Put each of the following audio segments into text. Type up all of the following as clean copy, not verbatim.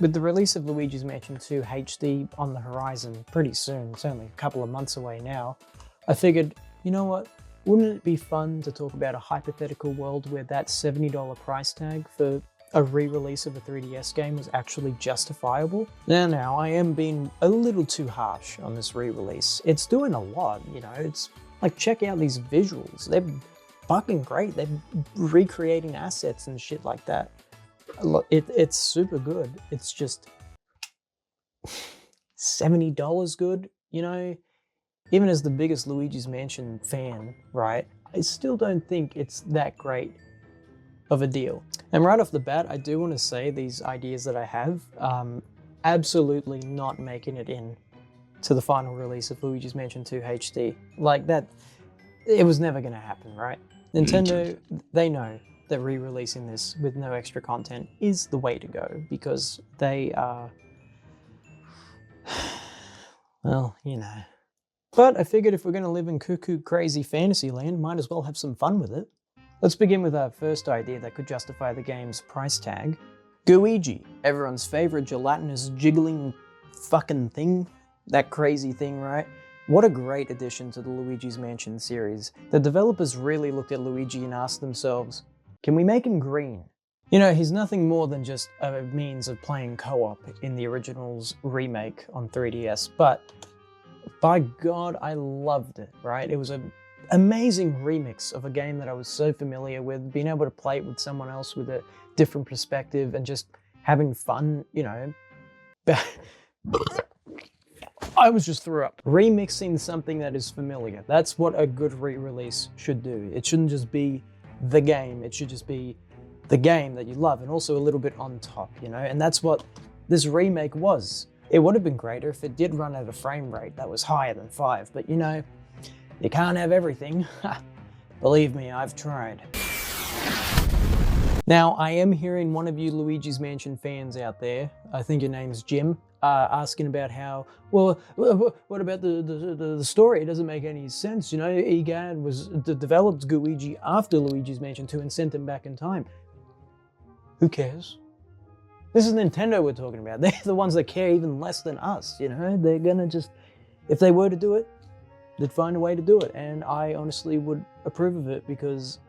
With the release of Luigi's Mansion 2 HD on the horizon pretty soon, it's only a couple of months away now, I figured, you know what, wouldn't it be fun to talk about a hypothetical world where that $70 price tag for a re-release of a 3DS game was actually justifiable? Now, I am being a little too harsh on this re-release. It's doing a lot, you know, it's like, check out these visuals, they're fucking great, they're recreating assets and shit like that. It's super good. It's just $70 good, you know? Even as the biggest Luigi's Mansion fan, right? I still don't think it's that great of a deal. And right off the bat, I do want to say these ideas that I have, absolutely not making it in to the final release of Luigi's Mansion 2 HD. Like that, it was never going to happen, right? Nintendo, they know that re-releasing this with no extra content is the way to go, because they are, well, you know. But I figured if we're going to live in cuckoo crazy fantasy land, might as well have some fun with it. Let's begin with our first idea that could justify the game's price tag. Luigi, everyone's favorite gelatinous jiggling fucking thing. That crazy thing, right? What a great addition to the Luigi's Mansion series. The developers really looked at Luigi and asked themselves, can we make him green? You know, he's nothing more than just a means of playing co-op in the original's remake on 3DS, but by God, I loved it, right? It was an amazing remix of a game that I was so familiar with, being able to play it with someone else with a different perspective and just having fun, you know. I was just threw up. Remixing something that is familiar. That's what a good re-release should do. It shouldn't just be the game, it should just be the game that you love and also a little bit on top, you know? And that's what this remake was. It would have been greater if it did run at a frame rate that was higher than 5, but you know, you can't have everything. Believe me, I've tried. Now, I am hearing one of you Luigi's Mansion fans out there, I think your name's Jim, asking about how, well, what about the story? It doesn't make any sense. You know, EGAD was developed Luigi after Luigi's Mansion 2 and sent him back in time. Who cares? This is Nintendo we're talking about. They're the ones that care even less than us, you know? They're gonna just, if they were to do it, they'd find a way to do it. And I honestly would approve of it because,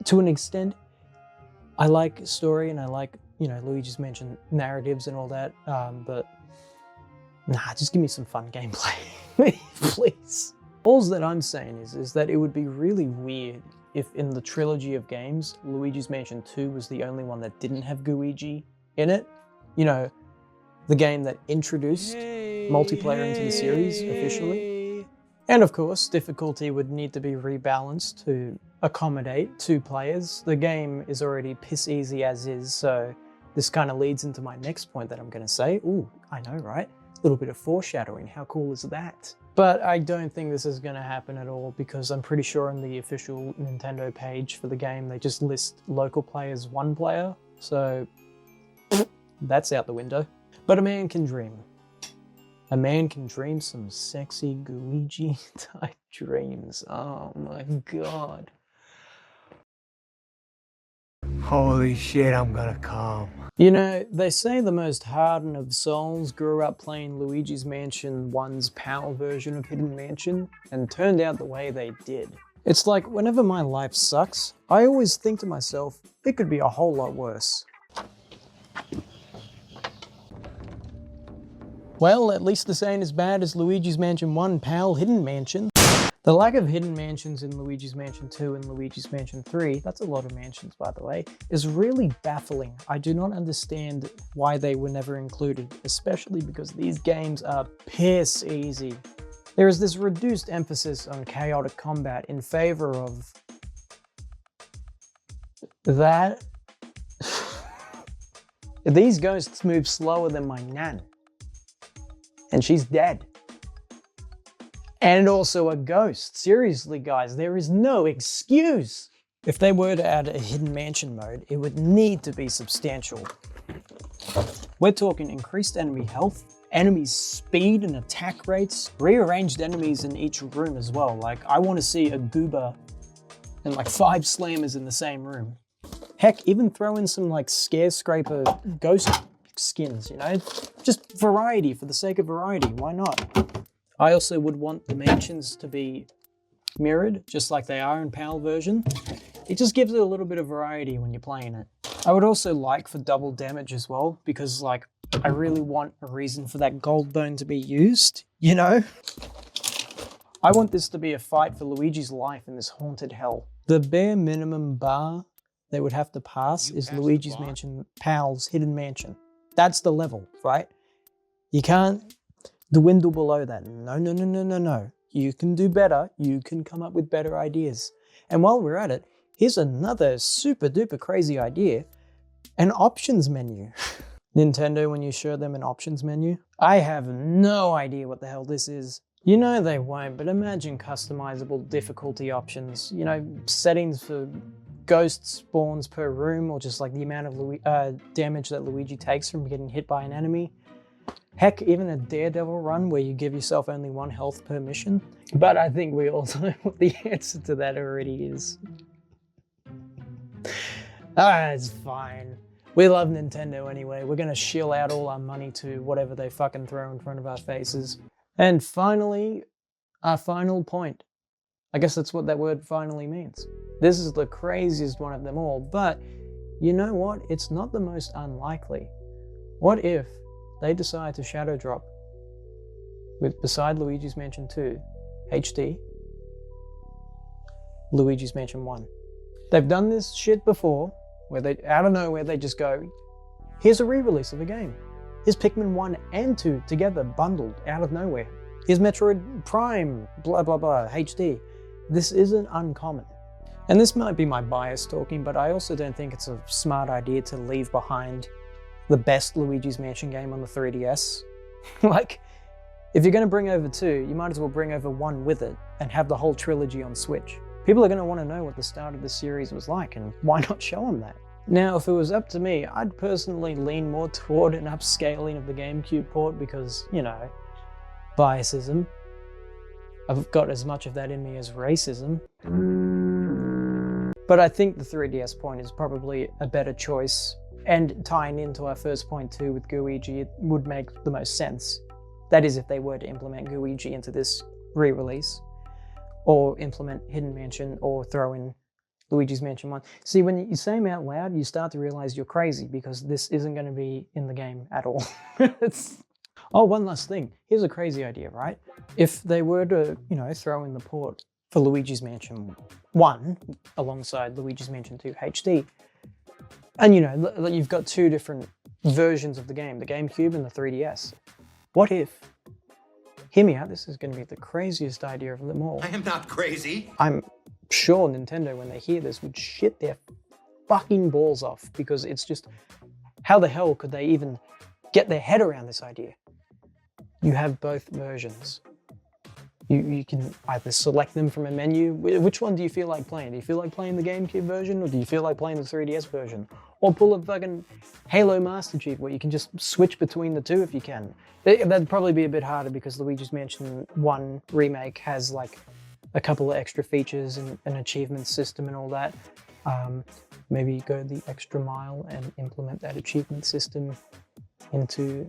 to an extent, I like story and I like, you know, Luigi's Mansion narratives and all that, but nah, just give me some fun gameplay, please. All that I'm saying is that it would be really weird if in the trilogy of games, Luigi's Mansion 2 was the only one that didn't have Luigi in it. You know, the game that introduced multiplayer into the series officially. And of course, difficulty would need to be rebalanced to accommodate 2 players. The game is already piss easy as is, so this kind of leads into my next point that I'm going to say. Ooh, I know, right? A little bit of foreshadowing. How cool is that? But I don't think this is going to happen at all because I'm pretty sure on the official Nintendo page for the game, they just list local players 1 player. So that's out the window. But a man can dream. A man can dream some sexy Luigi type dreams. Oh my God. Holy shit, I'm gonna come. You know, they say the most hardened of souls grew up playing Luigi's Mansion 1's PAL version of Hidden Mansion and turned out the way they did. It's like whenever my life sucks, I always think to myself, it could be a whole lot worse. Well, at least this ain't as bad as Luigi's Mansion 1 PAL Hidden Mansion. The lack of hidden mansions in Luigi's Mansion 2 and Luigi's Mansion 3, that's a lot of mansions by the way, is really baffling. I do not understand why they were never included, especially because these games are piss easy. There is this reduced emphasis on chaotic combat in favor of that. These ghosts move slower than my nan. And she's dead. And also a ghost. Seriously, guys, there is no excuse. If they were to add a hidden mansion mode, it would need to be substantial. We're talking increased enemy health, enemies' speed and attack rates, rearranged enemies in each room as well. Like, I want to see a goober and like 5 slammers in the same room. Heck, even throw in some like scare scraper ghost skins, you know? Just variety for the sake of variety, why not? I also would want the mansions to be mirrored, just like they are in PAL version. It just gives it a little bit of variety when you're playing it. I would also like for double damage as well, because like, I really want a reason for that gold bone to be used, you know? I want this to be a fight for Luigi's life in this haunted hell. The bare minimum bar they would have to pass is Luigi's Mansion PAL's Hidden Mansion. That's the level, right? You can't dwindle below that. No. You can do better. You can come up with better ideas. And while we're at it, here's another super duper crazy idea. An options menu. Nintendo, when you show them an options menu, I have no idea what the hell this is. You know they won't, but imagine customizable difficulty options. You know, settings for ghost spawns per room, or just like the amount of damage that Luigi takes from getting hit by an enemy. Heck, even a Daredevil run where you give yourself only 1 health per mission. But I think we all know what the answer to that already is. It's fine. We love Nintendo anyway. We're gonna shill out all our money to whatever they fucking throw in front of our faces. And finally, our final point. I guess that's what that word finally means. This is the craziest one of them all, but you know what? It's not the most unlikely. What if they decide to shadow drop with, beside Luigi's Mansion 2 HD, Luigi's Mansion 1? They've done this shit before, where they, out of nowhere, they just go, here's a re-release of a game. Here's Pikmin 1 and 2 together, bundled, out of nowhere. Here's Metroid Prime, blah blah blah, HD. This isn't uncommon. And this might be my bias talking, but I also don't think it's a smart idea to leave behind the best Luigi's Mansion game on the 3DS. Like, if you're gonna bring over 2, you might as well bring over 1 with it and have the whole trilogy on Switch. People are gonna wanna know what the start of the series was like, and why not show them that? Now, if it was up to me, I'd personally lean more toward an upscaling of the GameCube port because, you know, biasism. I've got as much of that in me as racism. But I think the 3DS point is probably a better choice, and tying into our first point too with Luigi, it would make the most sense. That is, if they were to implement Luigi into this re-release, or implement Hidden Mansion, or throw in Luigi's Mansion 1. See, when you say them out loud, you start to realize you're crazy, because this isn't going to be in the game at all. Oh, one last thing. Here's a crazy idea, right? If they were to, you know, throw in the port for Luigi's Mansion 1 alongside Luigi's Mansion 2 HD, and you know, you've got 2 different versions of the game, the GameCube and the 3DS. What if, hear me out, this is going to be the craziest idea of them all. I am not crazy. I'm sure Nintendo, when they hear this, would shit their fucking balls off, because it's just, how the hell could they even get their head around this idea? You have both versions. You can either select them from a menu. Which one do you feel like playing? Do you feel like playing the GameCube version, or do you feel like playing the 3DS version? Or pull a fucking Halo Master Chief where you can just switch between the 2 if you can. That'd probably be a bit harder, because Luigi's Mansion 1 Remake has like a couple of extra features and an achievement system and all that. Maybe go the extra mile and implement that achievement system into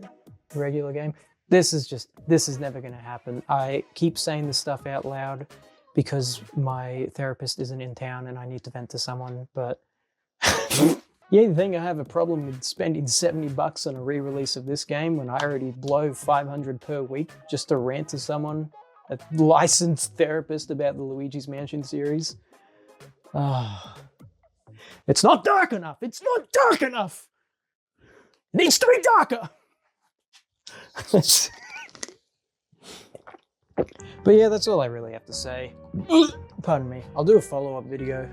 the regular game. This is never going to happen. I keep saying this stuff out loud because my therapist isn't in town and I need to vent to someone, but you think I have a problem with spending $70 on a re-release of this game when I already blow $500 per week just to rant to someone, a licensed therapist, about the Luigi's Mansion series? It's not dark enough! It's not dark enough! It needs to be darker! But yeah, that's all I really have to say. Pardon me. I'll do a follow-up video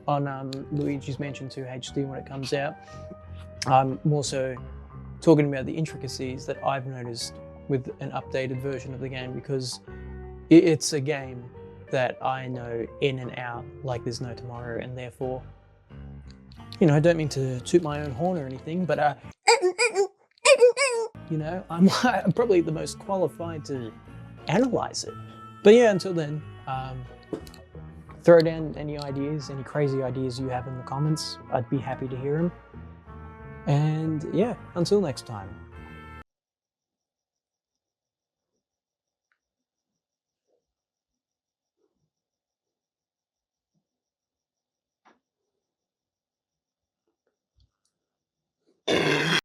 on Luigi's Mansion 2 HD when it comes out. I'm also talking about the intricacies that I've noticed with an updated version of the game, because it's a game that I know in and out like there's no tomorrow, and therefore, you know, I don't mean to toot my own horn or anything, but you know, I'm probably the most qualified to analyze it. But yeah, until then, throw down any ideas, any crazy ideas you have in the comments. I'd be happy to hear them. And yeah, until next time.